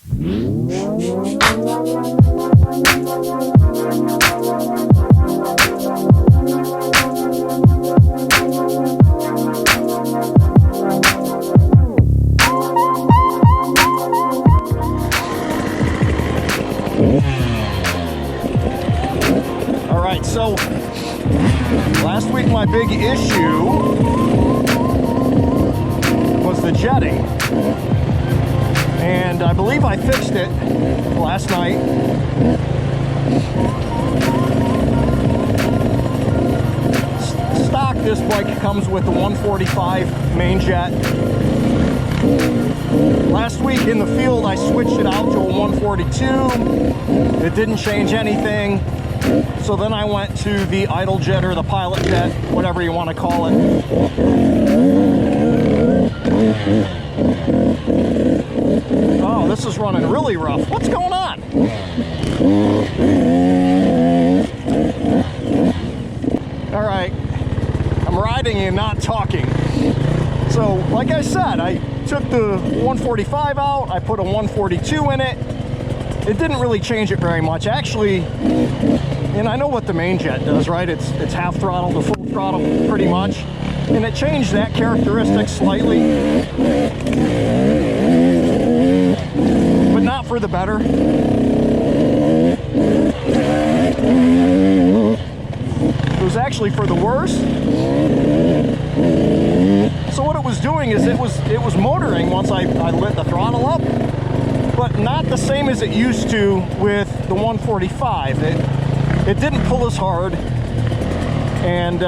All right, so last week my big issue was the jetting, and I believe I fixed it last night. Stock, this bike comes with the 145 main jet. Last week in the field I switched it out to a 142. It didn't change anything. So then I went to the idle jet or the pilot jet, whatever you want to call it. Oh, this is running really rough. What's going on? All right, I'm riding and not talking. So, like I said, I took the 145 out, I put a 142 in it. It didn't really change it very much. Actually, and I know what the main jet does, right? It's half throttle to full throttle pretty much. And it changed that characteristic slightly, but not for the better. It was actually for the worse. So what it was doing is it was motoring once I lit the throttle up, but not the same as it used to with the 145. It didn't pull as hard, and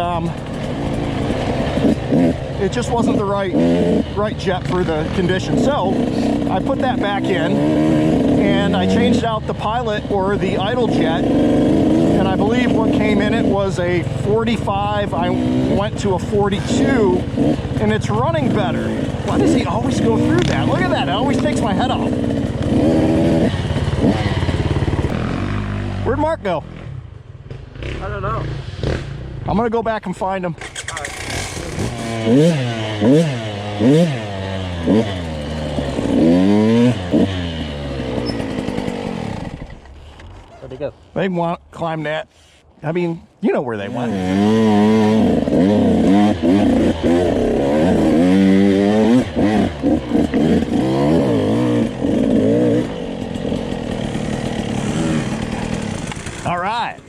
it just wasn't the right jet for the condition. So I put that back in, and I changed out the pilot or the idle jet, and I believe what came in it was a 45. I went to a 42, and it's running better. Why does he always go through that? Look at that, it always takes my head off. Where'd Mark go? I don't know. I'm gonna go back and find him. All right. Where'd he go? They want to climb that. I mean, you know where they went. All right.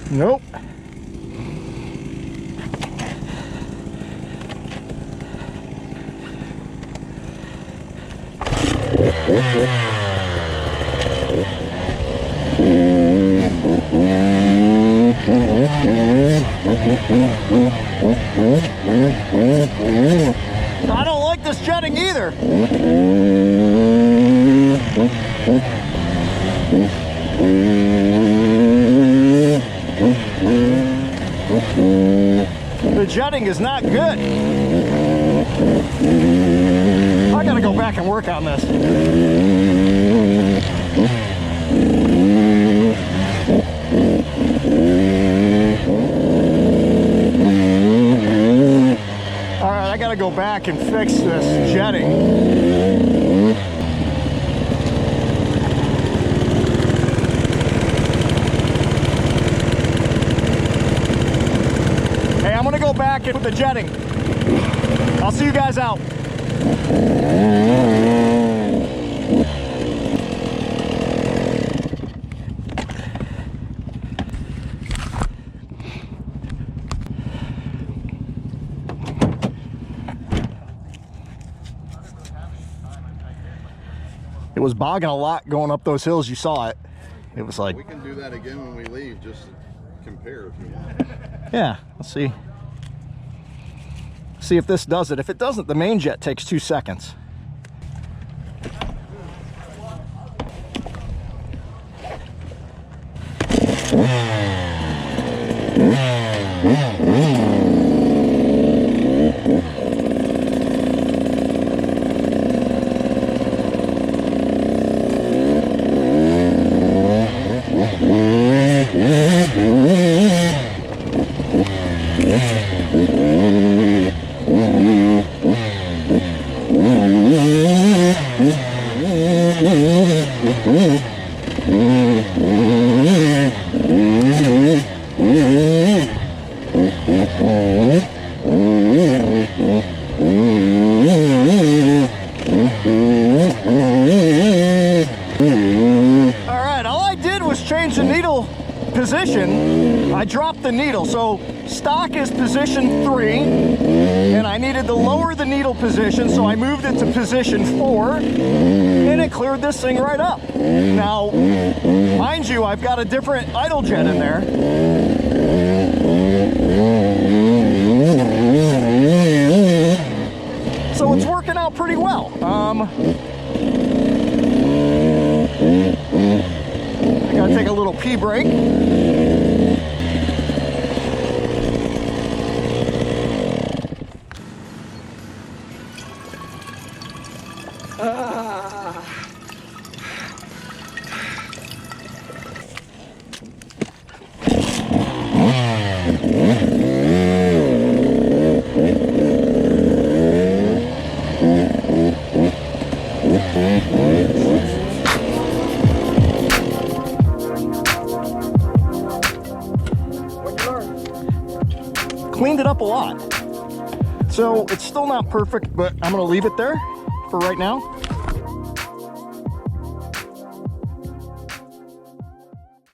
Nope. I don't like this jetting either. The jetting is not good. I gotta go back and work on this. All right, I gotta go back and fix this jetting. I'm gonna go back in with the jetting. I'll see you guys out. It was bogging a lot going up those hills. You saw it. It was like... We can do that again when we leave, just compare if you want. Yeah, let's see See if this does it. If it doesn't, the main jet takes 2 seconds. Change the needle position. I dropped the needle, so stock is position 3, and I needed to lower the needle position, so I moved it to position 4, and it cleared this thing right up. Now, mind you, I've got a different idle jet in there. So it's working out pretty well. Gotta take a little pee break. Cleaned it up a lot. So it's still not perfect, but I'm gonna leave it there for right now.